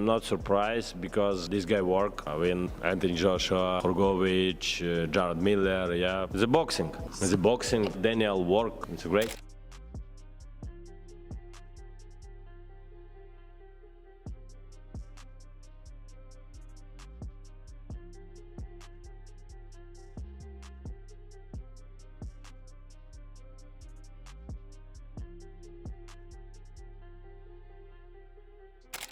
I'm not surprised because this guy work. I mean, Anthony Joshua, Horgovic, Jared Miller, yeah. The boxing, Daniel work, it's great.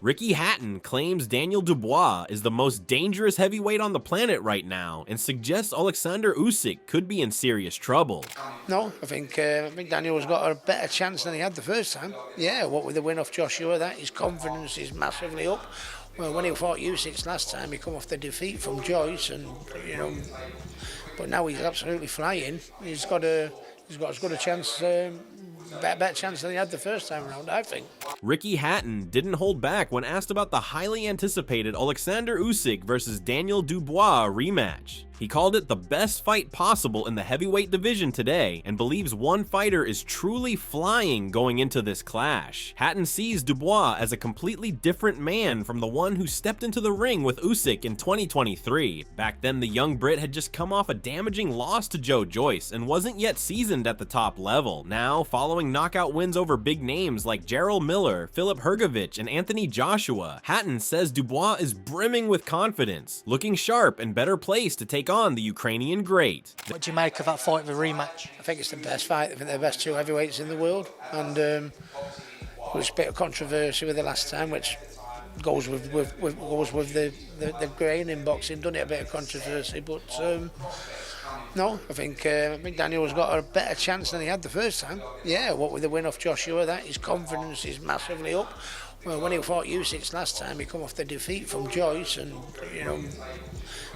Ricky Hatton claims Daniel Dubois is the most dangerous heavyweight on the planet right now and suggests Oleksandr Usyk could be in serious trouble. No, I think Daniel's got a better chance than he had the first time. Yeah, what with the win off Joshua, that his confidence is massively up. Well, when he fought Usyk last time, he come off the defeat from Joyce, and but now he's absolutely flying. He's got as good a chance, better chance than he had the first time around, I think. Ricky Hatton didn't hold back when asked about the highly anticipated Oleksandr Usyk versus Daniel Dubois rematch. He called it the best fight possible in the heavyweight division today and believes one fighter is truly flying going into this clash. Hatton sees Dubois as a completely different man from the one who stepped into the ring with Usyk in 2023. Back then, the young Brit had just come off a damaging loss to Joe Joyce and wasn't yet seasoned at the top level. Now, following knockout wins over big names like Jarrell Miller, Filip Hrgovic, and Anthony Joshua, Hatton says Dubois is brimming with confidence, looking sharp and better placed to take on the Ukrainian great. What do you make of that fight, the rematch? I think it's the best fight. I think they're the best two heavyweights in the world, and there was a bit of controversy with the last time, which goes with the grain in boxing, doesn't it? A bit of controversy, but no, I think Daniel's got a better chance than he had the first time. Yeah, what with the win off Joshua, that his confidence is massively up. Well, when he fought Usyk last time, he come off the defeat from Joyce, and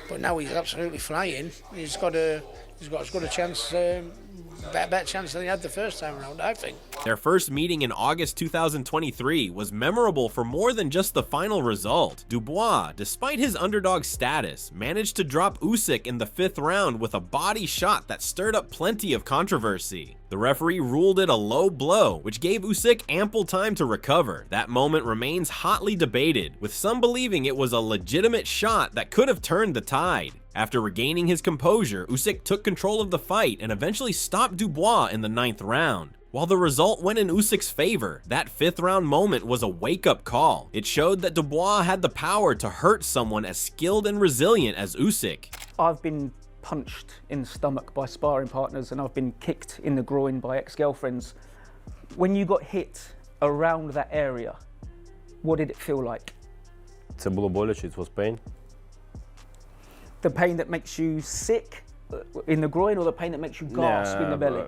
but now he's absolutely flying. He's got as good a chance, better chance than he had the first time around, I think. Their first meeting in August 2023 was memorable for more than just the final result. Dubois, despite his underdog status, managed to drop Usyk in the 5th round with a body shot that stirred up plenty of controversy. The referee ruled it a low blow, which gave Usyk ample time to recover. That moment remains hotly debated, with some believing it was a legitimate shot that could have turned the tide. After regaining his composure, Usyk took control of the fight and eventually stopped Dubois in the 9th round. While the result went in Usyk's favor, that 5th round moment was a wake-up call. It showed that Dubois had the power to hurt someone as skilled and resilient as Usyk. I've been punched in the stomach by sparring partners, and I've been kicked in the groin by ex-girlfriends. When you got hit around that area, what did it feel like? Це було боляче, it was pain. The pain that makes you sick in the groin, or the pain that makes you gasp in the belly?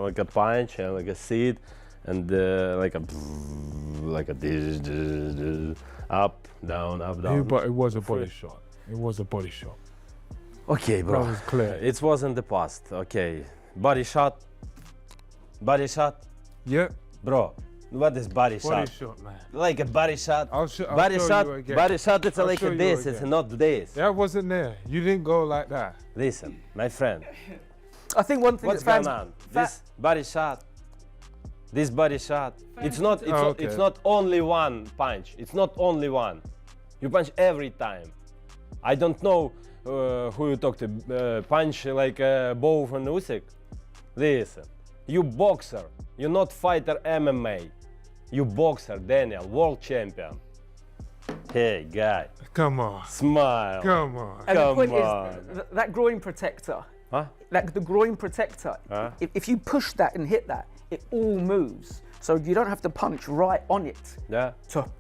Like a punch and like a seat, and like a up, down, up, down. Yeah, but it was a body shot. It was a body shot. Okay, bro. That was clear. It was in the past. Okay, body shot. Body shot. Yeah. Bro, what is body shot? Body shot, man. Like a body shot. I'll body show shot. you again. Body shot. It's I'll like show you this. again. It's not this. That wasn't there. You didn't go like that. Listen, my friend. I think one thing What's that going on? This body shot. This body shot. It's not. It's not only one punch. It's not only one. You punch every time. I don't know who you talk to. Punch like both on Usyk. Listen, you boxer. You're not fighter MMA. You boxer, Daniel, world champion. Hey, guy. Come on. Smile. Come on. And the point on. is, that groin protector, Huh? like the groin protector, Huh? if you push that and hit that, it all moves. So you don't have to punch right on it Yeah.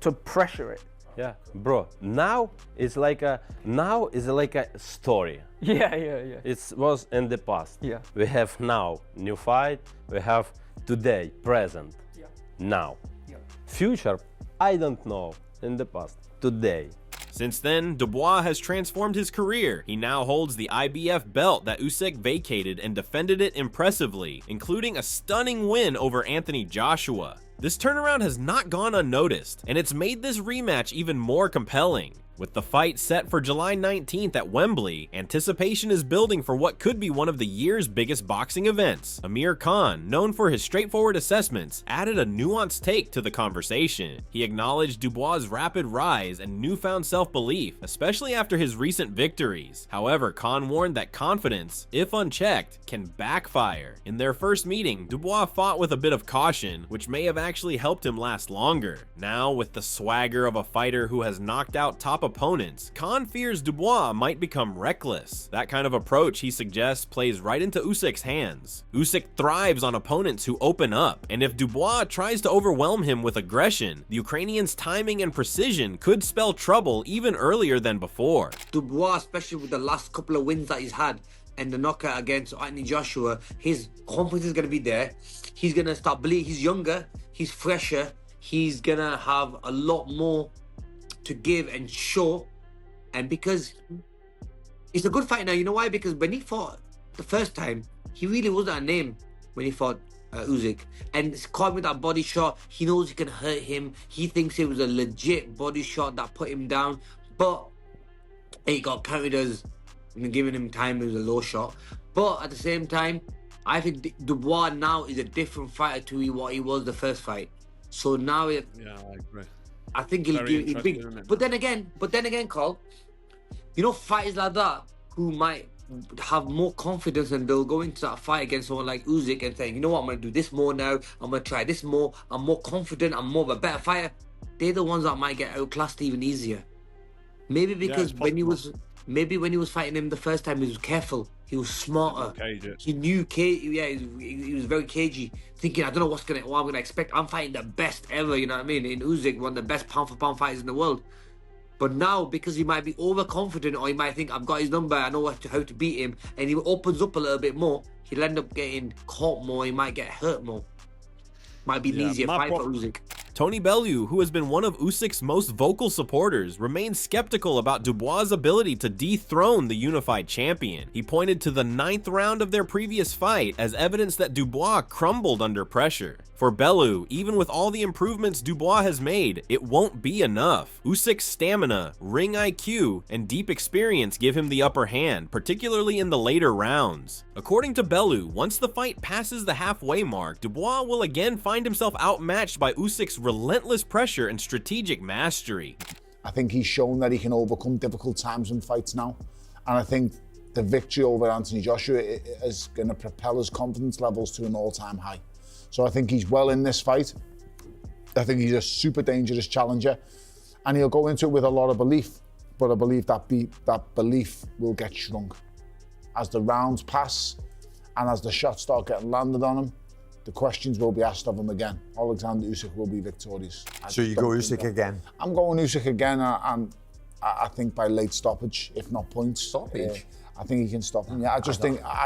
to pressure it. Yeah, bro. Now is like a story. Yeah. It was in the past. Yeah. We have now new fight. We have today, present. Yeah. Now. Yeah. Future, I don't know. In the past, today. Since then, Dubois has transformed his career. He now holds the IBF belt that Usyk vacated and defended it impressively, including a stunning win over Anthony Joshua. This turnaround has not gone unnoticed, and it's made this rematch even more compelling. With the fight set for July 19th at Wembley, anticipation is building for what could be one of the year's biggest boxing events. Amir Khan, known for his straightforward assessments, added a nuanced take to the conversation. He acknowledged Dubois' rapid rise and newfound self-belief, especially after his recent victories. However, Khan warned that confidence, if unchecked, can backfire. In their first meeting, Dubois fought with a bit of caution, which may have actually helped him last longer. Now, with the swagger of a fighter who has knocked out top opponents, Khan fears Dubois might become reckless. That kind of approach, he suggests, plays right into Usyk's hands. Usyk thrives on opponents who open up, and if Dubois tries to overwhelm him with aggression, the Ukrainian's timing and precision could spell trouble even earlier than before. Dubois, especially with the last couple of wins that he's had and the knockout against Anthony Joshua, his confidence is going to be there. He's going to start believing. He's younger, he's fresher, he's going to have a lot more to give and show. And because he's a good fighter now, you know why? Because when he fought the first time, he really wasn't a name when he fought Usyk, and it's caught with that body shot. He knows he can hurt him. He thinks it was a legit body shot that put him down, but it got counted as giving him time. It was a low shot. But at the same time, I think Dubois now is a different fighter to what he was the first fight. So now I agree. I think he'll give big. But then again, Carl, you know, fighters like that who might have more confidence and they'll go into that fight against someone like Usyk and saying, you know what, I'm going to do this more now, I'm going to try this more, I'm more confident, I'm more of a better fighter. They're the ones that might get outclassed even easier. Maybe because when he was fighting him the first time, he was careful, he was smarter, he knew, he was very cagey, thinking, I don't know what I'm going to expect. I'm fighting the best ever, you know what I mean? In Usyk, one of the best pound for pound fighters in the world. But now, because he might be overconfident, or he might think, I've got his number, I know how to beat him, and he opens up a little bit more, he'll end up getting caught more, he might get hurt more. Might be an easier fight for Usyk. Tony Bellew, who has been one of Usyk's most vocal supporters, remains skeptical about Dubois' ability to dethrone the unified champion. He pointed to the 9th round of their previous fight as evidence that Dubois crumbled under pressure. For Bellew, even with all the improvements Dubois has made, it won't be enough. Usyk's stamina, ring IQ, and deep experience give him the upper hand, particularly in the later rounds. According to Bellew, once the fight passes the halfway mark, Dubois will again find himself outmatched by Usyk's relentless pressure and strategic mastery. I think he's shown that he can overcome difficult times in fights now, and I think the victory over Anthony Joshua is going to propel his confidence levels to an all-time high. So I think he's well in this fight. I think he's a super dangerous challenger, and he'll go into it with a lot of belief, but I believe that belief will get shrunk. As the rounds pass and as the shots start getting landed on him, the questions will be asked of him again. Oleksandr Usyk will be victorious. So you go Usyk again? I'm going Usyk again, and I think by late stoppage, if not points. Stoppage? I think he can stop him. Yeah, I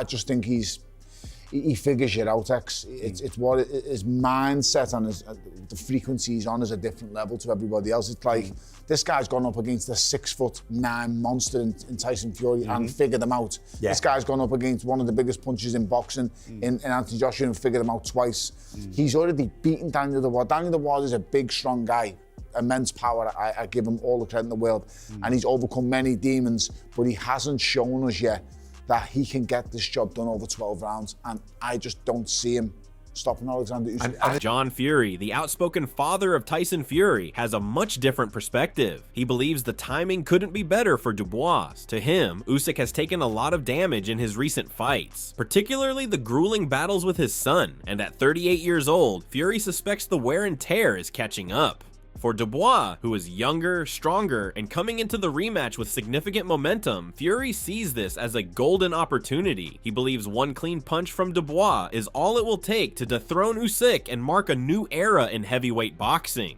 just think he figures it out. It's what his mindset and the frequency he's on is a different level to everybody else. It's like this guy's gone up against a 6'9" monster in Tyson Fury and figured him out. Yeah. This guy's gone up against one of the biggest punches in boxing in Anthony Joshua and figured him out twice. He's already beaten Daniel Dubois. Daniel Dubois is a big, strong guy. Immense power. I give him all the credit in the world, and he's overcome many demons, but he hasn't shown us yet that he can get this job done over 12 rounds, and I just don't see him stopping Oleksandr Usyk. John Fury, the outspoken father of Tyson Fury, has a much different perspective. He believes the timing couldn't be better for Dubois. To him, Usyk has taken a lot of damage in his recent fights, particularly the grueling battles with his son, and at 38 years old, Fury suspects the wear and tear is catching up. For Dubois, who is younger, stronger, and coming into the rematch with significant momentum, Fury sees this as a golden opportunity. He believes one clean punch from Dubois is all it will take to dethrone Usyk and mark a new era in heavyweight boxing.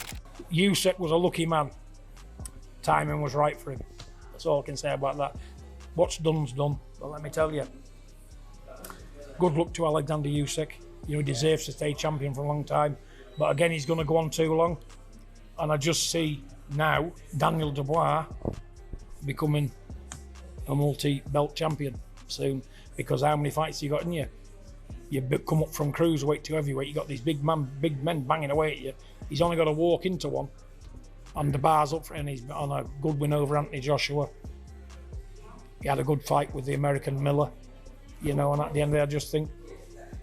Usyk was a lucky man. Timing was right for him. That's all I can say about that. What's done's done, but let me tell you, good luck to Oleksandr Usyk. You know, he deserves to stay champion for a long time, but again, he's going to go on too long. And I just see now Daniel Dubois becoming a multi-belt champion soon, because how many fights you got in you? You come up from cruiserweight to heavyweight, you got these big men banging away at you. He's only got to walk into one And Dubois up for, and he's on a good win over Anthony Joshua. He had a good fight with the American Miller, you know, and at the end of the day, I just think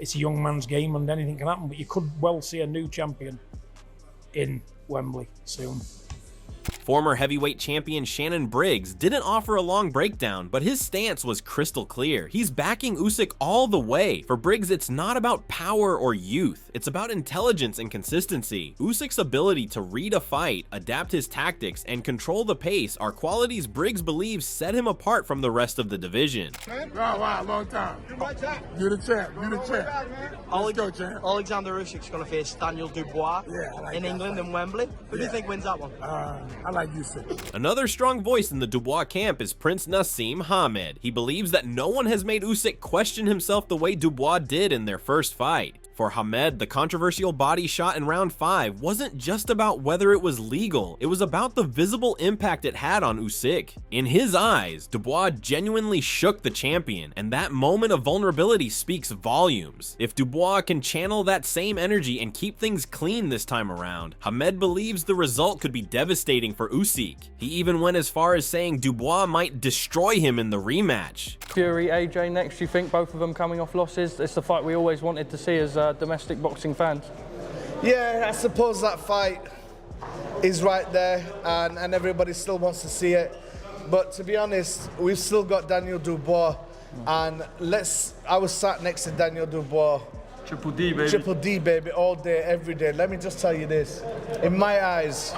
it's a young man's game and anything can happen, but you could well see a new champion in Wembley soon. Former heavyweight champion Shannon Briggs didn't offer a long breakdown, but his stance was crystal clear. He's backing Usyk all the way. For Briggs, it's not about power or youth. It's about intelligence and consistency. Usyk's ability to read a fight, adapt his tactics, and control the pace are qualities Briggs believes set him apart from the rest of the division. Wow, long time. You the champ, you the champ. Let's go, champ. Alexander Usyk's going to face Daniel Dubois in England and Wembley. Who do you think wins that one? I like Usyk. Another strong voice in the Dubois camp is Prince Nassim Hamed. He believes that no one has made Usyk question himself the way Dubois did in their first fight. For Hamed, the controversial body shot in round 5 wasn't just about whether it was legal, it was about the visible impact it had on Usyk. In his eyes, Dubois genuinely shook the champion, and that moment of vulnerability speaks volumes. If Dubois can channel that same energy and keep things clean this time around, Hamed believes the result could be devastating for Usyk. He even went as far as saying Dubois might destroy him in the rematch. Fury, AJ next, you think both of them coming off losses? It's the fight we always wanted to see as domestic boxing fans. Yeah, I suppose that fight is right there and everybody still wants to see it. But to be honest, we've still got Daniel Dubois and I was sat next to Daniel Dubois. Triple D, baby. Triple D, baby, all day, every day. Let me just tell you this. In my eyes,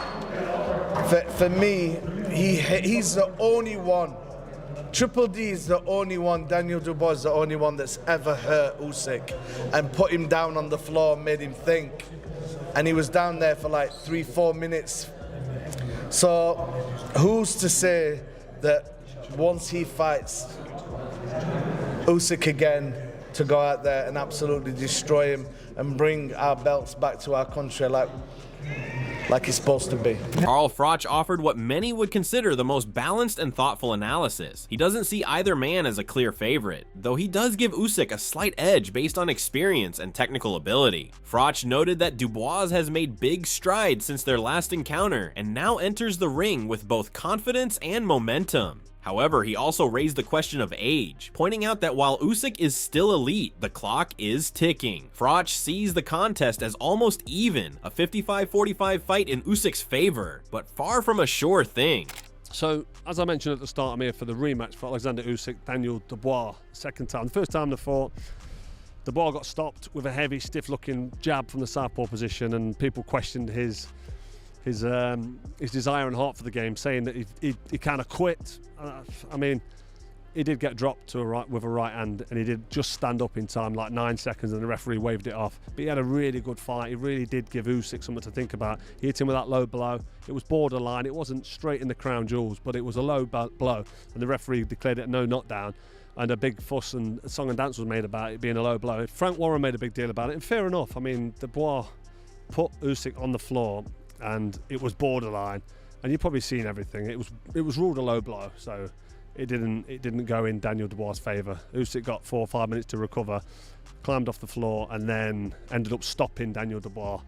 for me, he's the only one. Triple D is the only one, Daniel Dubois is the only one that's ever hurt Usyk and put him down on the floor and made him think. And he was down there for like 3-4 minutes. So who's to say that once he fights Usyk again, to go out there and absolutely destroy him and bring our belts back to our country like it's supposed to be. Carl Froch offered what many would consider the most balanced and thoughtful analysis. He doesn't see either man as a clear favorite, though he does give Usyk a slight edge based on experience and technical ability. Froch noted that Dubois has made big strides since their last encounter and now enters the ring with both confidence and momentum. However, he also raised the question of age, pointing out that while Usyk is still elite, the clock is ticking. Froch sees the contest as almost even, a 55-45 fight in Usyk's favor, but far from a sure thing. So, as I mentioned at the start, I'm here for the rematch for Alexander Usyk, Daniel Dubois, second time. The first time they fought, Dubois got stopped with a heavy, stiff-looking jab from the southpaw position, and people questioned his desire and heart for the game, saying that he kind of quit. I mean, he did get dropped with a right hand, and he did just stand up in time, like 9 seconds, and the referee waved it off. But he had a really good fight. He really did give Usyk something to think about. He hit him with that low blow. It was borderline. It wasn't straight in the crown jewels, but it was a low blow, and the referee declared it no knockdown. And a big fuss and a song and dance was made about it being a low blow. Frank Warren made a big deal about it, and fair enough. I mean, Dubois put Usyk on the floor, and it was borderline, and you've probably seen everything. It was ruled a low blow, so it didn't go in Daniel Dubois' favour. Usyk got 4 or 5 minutes to recover, climbed off the floor, and then ended up stopping Daniel Dubois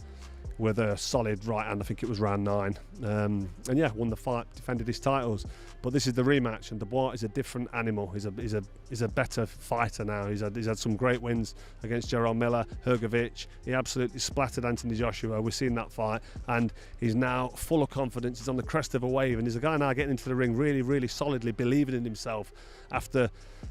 with a solid right hand. I think it was round 9, and yeah, won the fight, defended his titles. But this is the rematch, and Dubois is a different animal. He's a better fighter now. He's had some great wins against Gerald Miller, Hrgovic. He absolutely splattered Anthony Joshua. We've seen that fight, and he's now full of confidence. He's on the crest of a wave, and he's a guy now getting into the ring really, really solidly, believing in himself.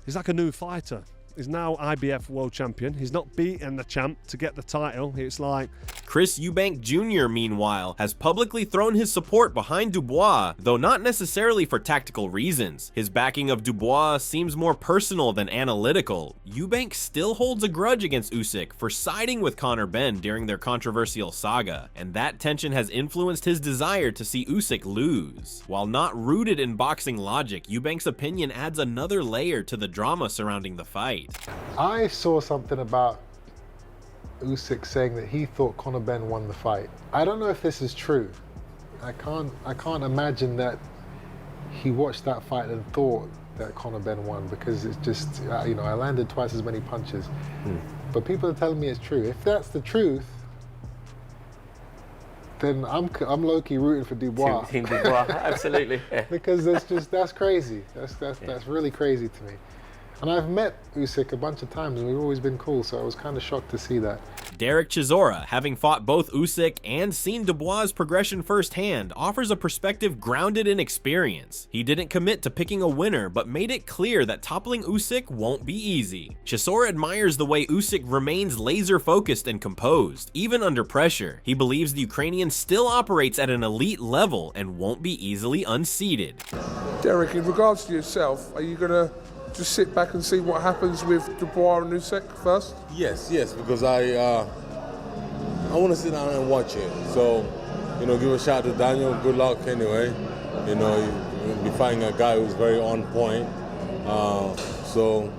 He's like a new fighter. He's now IBF world champion. He's not beaten the champ to get the title. It's like... Chris Eubank Jr., meanwhile, has publicly thrown his support behind Dubois, though not necessarily for tactical reasons. His backing of Dubois seems more personal than analytical. Eubank still holds a grudge against Usyk for siding with Conor Benn during their controversial saga, and that tension has influenced his desire to see Usyk lose. While not rooted in boxing logic, Eubank's opinion adds another layer to the drama surrounding the fight. I saw something about Usyk saying that he thought Conor Benn won the fight. I don't know if this is true. I can't imagine that he watched that fight and thought that Conor Benn won, because it's just, I landed twice as many punches. But people are telling me it's true. If that's the truth, then I'm low-key rooting for Dubois. Team Dubois, absolutely. Yeah. Because that's crazy. That's really crazy to me. And I've met Usyk a bunch of times, and we've always been cool. So I was kind of shocked to see that. Derek Chisora, having fought both Usyk and seen Dubois' progression firsthand, offers a perspective grounded in experience. He didn't commit to picking a winner, but made it clear that toppling Usyk won't be easy. Chisora admires the way Usyk remains laser-focused and composed, even under pressure. He believes the Ukrainian still operates at an elite level and won't be easily unseated. Derek, in regards to yourself, are you going to just sit back and see what happens with Dubois and Usyk first? Yes, because I want to sit down and watch it. So, give a shout to Daniel. Good luck anyway. You'll be fighting a guy who's very on point. So,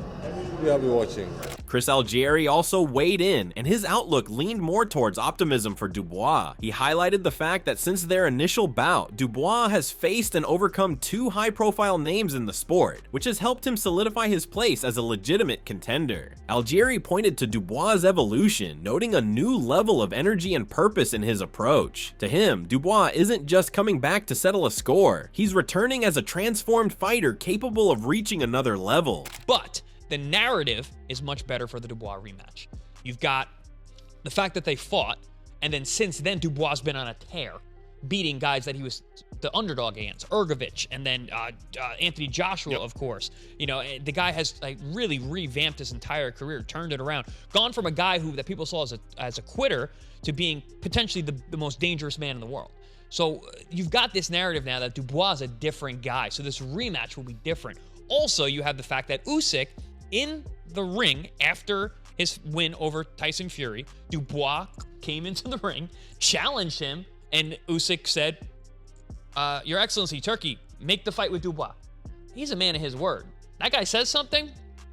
yeah, I'll be watching. Chris Algieri also weighed in, and his outlook leaned more towards optimism for Dubois. He highlighted the fact that since their initial bout, Dubois has faced and overcome 2 high-profile names in the sport, which has helped him solidify his place as a legitimate contender. Algieri pointed to Dubois' evolution, noting a new level of energy and purpose in his approach. To him, Dubois isn't just coming back to settle a score, he's returning as a transformed fighter capable of reaching another level. But the narrative is much better for the Dubois rematch. You've got the fact that they fought, and then since then, Dubois has been on a tear, beating guys that he was the underdog against, Ergovich, and then Anthony Joshua, of course. The guy has really revamped his entire career, turned it around, gone from a guy that people saw as a quitter to being potentially the most dangerous man in the world. So you've got this narrative now that Dubois is a different guy, so this rematch will be different. Also, you have the fact that Usyk, in the ring after his win over Tyson Fury, Dubois came into the ring, challenged him, and Usyk said, Your Excellency, Turkey, make the fight with Dubois. He's a man of his word. That guy says something,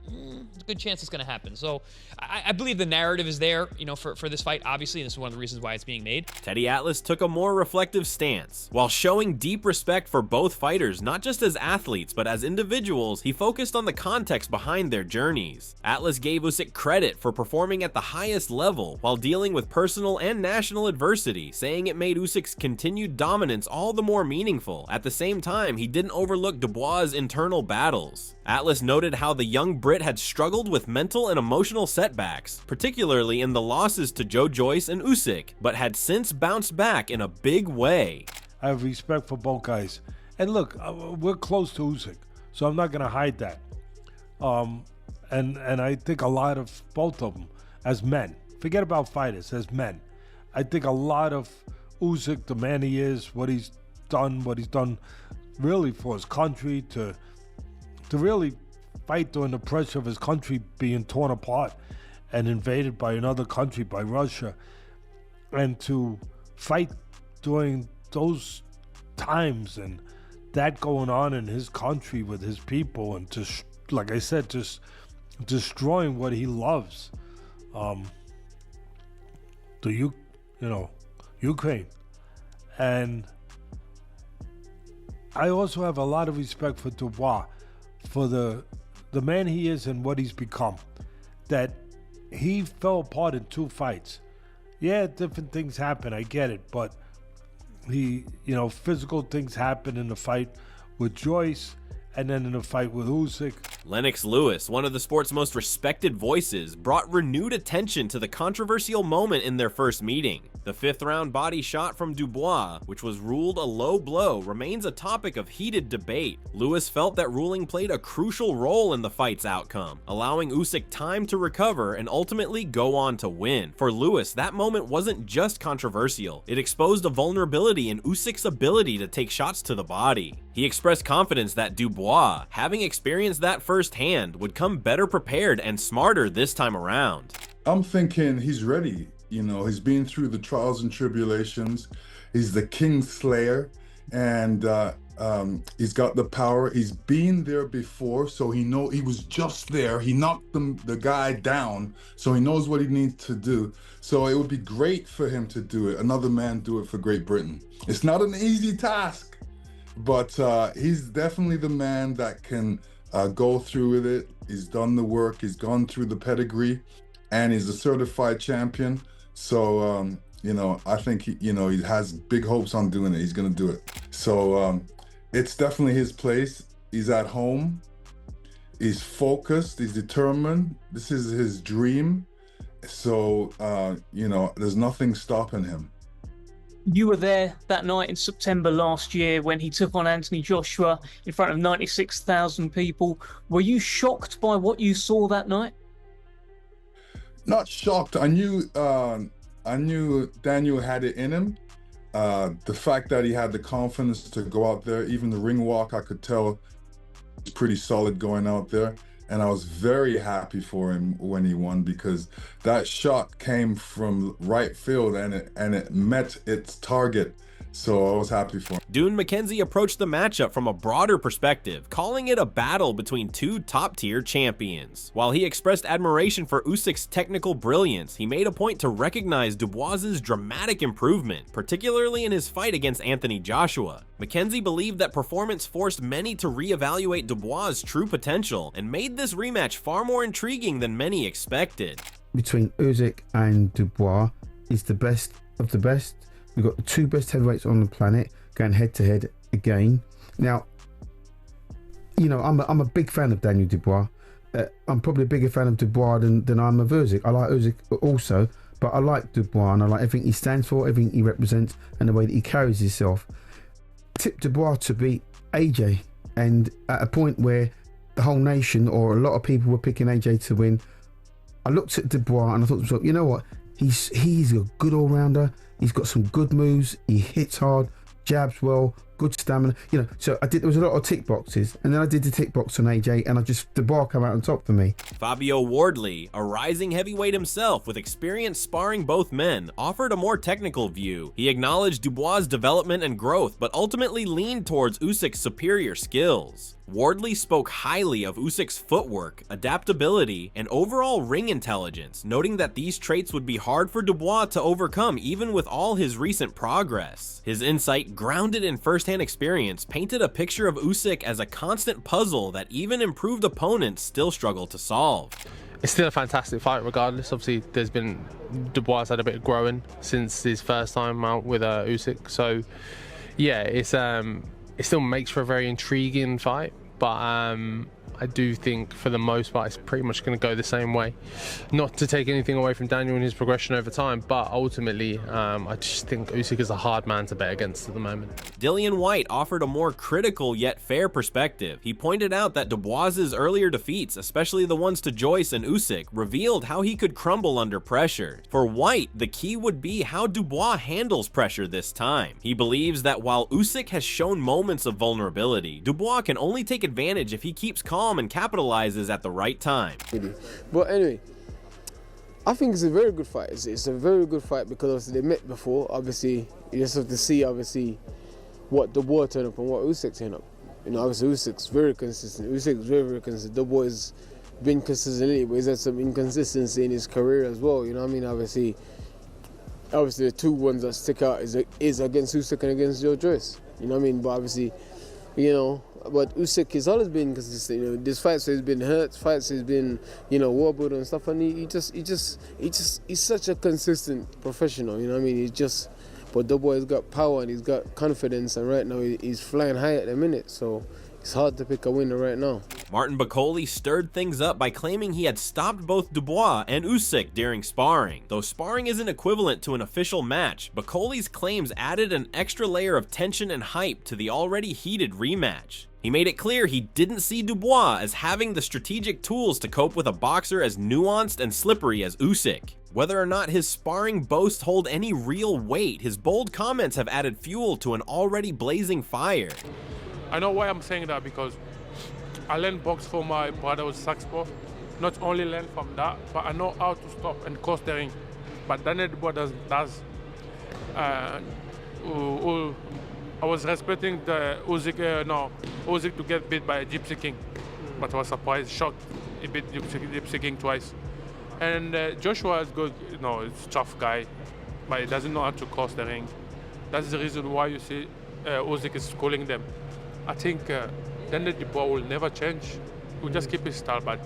there's a good chance it's going to happen. So I believe the narrative is there, for this fight, obviously, and this is one of the reasons why it's being made. Teddy Atlas took a more reflective stance. While showing deep respect for both fighters, not just as athletes, but as individuals, he focused on the context behind their journeys. Atlas gave Usyk credit for performing at the highest level while dealing with personal and national adversity, saying it made Usyk's continued dominance all the more meaningful. At the same time, he didn't overlook Dubois' internal battles. Atlas noted how the young Brit had struggled with mental and emotional setbacks, particularly in the losses to Joe Joyce and Usyk, but had since bounced back in a big way. I have respect for both guys. And look, we're close to Usyk, so I'm not going to hide that. And I think a lot of both of them, as men, forget about fighters, as men, I think a lot of Usyk, the man he is, what he's done really for his country, to really fight during the pressure of his country being torn apart and invaded by another country, by Russia, and to fight during those times and that going on in his country with his people, and just, like I said, just destroying what he loves, Ukraine. And I also have a lot of respect for Dubois, for the man he is and what he's become. That he fell apart in 2 fights. Yeah, different things happen, I get it, but physical things happen in the fight with Joyce, and then in the fight with Usyk. Lennox Lewis, one of the sport's most respected voices, brought renewed attention to the controversial moment in their first meeting. The 5th round body shot from Dubois, which was ruled a low blow, remains a topic of heated debate. Lewis felt that ruling played a crucial role in the fight's outcome, allowing Usyk time to recover and ultimately go on to win. For Lewis, that moment wasn't just controversial, it exposed a vulnerability in Usyk's ability to take shots to the body. He expressed confidence that Dubois, having experienced that firsthand, would come better prepared and smarter this time around. I'm thinking he's ready. He's been through the trials and tribulations. He's the King Slayer, and he's got the power. He's been there before, so he was just there. He knocked the guy down, so he knows what he needs to do. So it would be great for him to do it. Another man do it for Great Britain. It's not an easy task, but he's definitely the man that can go through with it. He's done the work. He's gone through the pedigree, and he's a certified champion. So I think he has big hopes on doing it. He's gonna do it. So it's definitely his place. He's at home. He's focused. He's determined. This is his dream. So there's nothing stopping him. You were there that night in September last year when he took on Anthony Joshua in front of 96,000 people. Were you shocked by what you saw that night? Not shocked. I knew Daniel had it in him. The fact that he had the confidence to go out there, even the ring walk, I could tell was pretty solid going out there. And I was very happy for him when he won, because that shot came from right field and it met its target. So I was happy for him. Dune McKenzie approached the matchup from a broader perspective, calling it a battle between two top-tier champions. While he expressed admiration for Usyk's technical brilliance, he made a point to recognize Dubois' dramatic improvement, particularly in his fight against Anthony Joshua. McKenzie believed that performance forced many to reevaluate Dubois' true potential and made this rematch far more intriguing than many expected. Between Usyk and Dubois is the best of the best. We've got the two best heavyweights on the planet going head-to-head again. Now, I'm a big fan of Daniel Dubois. I'm probably a bigger fan of Dubois than I'm of Usyk. I like Usyk also, but I like Dubois and I like everything he stands for, everything he represents, and the way that he carries himself. Tip Dubois to beat AJ, and at a point where the whole nation or a lot of people were picking AJ to win, I looked at Dubois and I thought to myself, you know what? He's a good all-rounder. He's got some good moves. He hits hard, jabs well, good stamina. So there was a lot of tick boxes, and then I did the tick box on AJ, and Dubois came out on top for me. Fabio Wardley, a rising heavyweight himself with experience sparring both men, offered a more technical view. He acknowledged Dubois' development and growth, but ultimately leaned towards Usyk's superior skills. Wardley spoke highly of Usyk's footwork, adaptability, and overall ring intelligence, noting that these traits would be hard for Dubois to overcome even with all his recent progress. His insight, grounded in first-hand experience, painted a picture of Usyk as a constant puzzle that even improved opponents still struggle to solve. It's still a fantastic fight regardless. Obviously, Dubois had a bit of growing since his first time out with Usyk. So, yeah, it still makes for a very intriguing fight, but I do think for the most part it's pretty much going to go the same way. Not to take anything away from Daniel and his progression over time, but ultimately I just think Usyk is a hard man to bet against at the moment. Dillian White offered a more critical yet fair perspective. He pointed out that Dubois' earlier defeats, especially the ones to Joyce and Usyk, revealed how he could crumble under pressure. For White, the key would be how Dubois handles pressure this time. He believes that while Usyk has shown moments of vulnerability, Dubois can only take advantage if he keeps calm and capitalizes at the right time. But anyway, I think it's a very good fight. It's a very good fight because obviously they met before. Obviously, you just have to see what Dubois turn up and what Usyk turn up. Obviously Usyk's very consistent. Usyk's very, very consistent. Dubois has been consistent, but he's had some inconsistency in his career as well. Obviously the two ones that stick out is against Usyk and against Joe Joyce. But obviously, but Usyk has always been consistent. This fights he's been hurt, fights he's been, wobbled and stuff, and he's such a consistent professional. But Dubois has got power and he's got confidence, and right now he's flying high at the minute. So it's hard to pick a winner right now. Martin Bakole stirred things up by claiming he had stopped both Dubois and Usyk during sparring. Though sparring isn't equivalent to an official match, Bakole's claims added an extra layer of tension and hype to the already heated rematch. He made it clear he didn't see Dubois as having the strategic tools to cope with a boxer as nuanced and slippery as Usyk. Whether or not his sparring boasts hold any real weight, his bold comments have added fuel to an already blazing fire. I know why I'm saying that, because I learned box from my brother with Saxpo. Not only learn from that, but I know how to stop and cross the ring. But Daniel Dubois does. I was respecting the Usyk to get beat by Gypsy King, but I was surprised, shocked he beat Gypsy King twice. And Joshua is good, it's a tough guy, but he doesn't know how to cross the ring. That's the reason why you see Usyk is schooling them. I think Daniel Dubois will never change. He'll just keep his style, but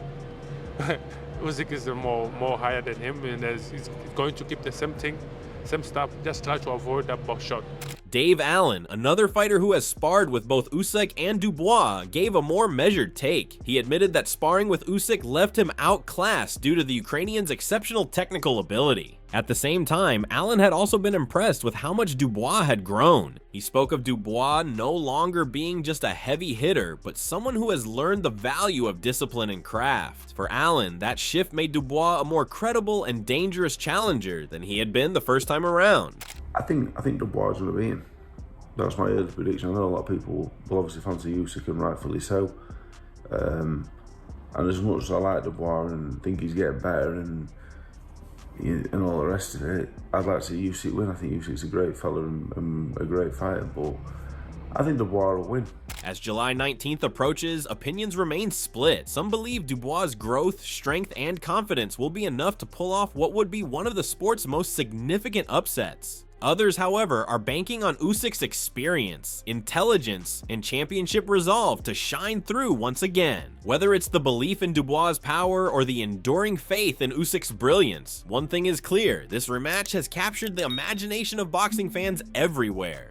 Usyk is more higher than him, and he's going to keep the same thing. same stuff. Just try to avoid that box shot. Dave Allen, another fighter who has sparred with both Usyk and Dubois, gave a more measured take. He admitted that sparring with Usyk left him outclassed due to the Ukrainian's exceptional technical ability. At the same time, Allen had also been impressed with how much Dubois had grown. He spoke of Dubois no longer being just a heavy hitter, but someone who has learned the value of discipline and craft. For Allen, that shift made Dubois a more credible and dangerous challenger than he had been the first time around. I think Dubois is going to be in. That's my early prediction. I know a lot of people will obviously fancy Usyk, and rightfully so. And as much as I like Dubois and think he's getting better and all the rest of it, I'd like to see Usyk win. I think Usyk's a great fella and a great fighter, but I think Dubois will win. As July 19th approaches, opinions remain split. Some believe Dubois' growth, strength, and confidence will be enough to pull off what would be one of the sport's most significant upsets. Others, however, are banking on Usyk's experience, intelligence, and championship resolve to shine through once again. Whether it's the belief in Dubois' power or the enduring faith in Usyk's brilliance, one thing is clear: this rematch has captured the imagination of boxing fans everywhere.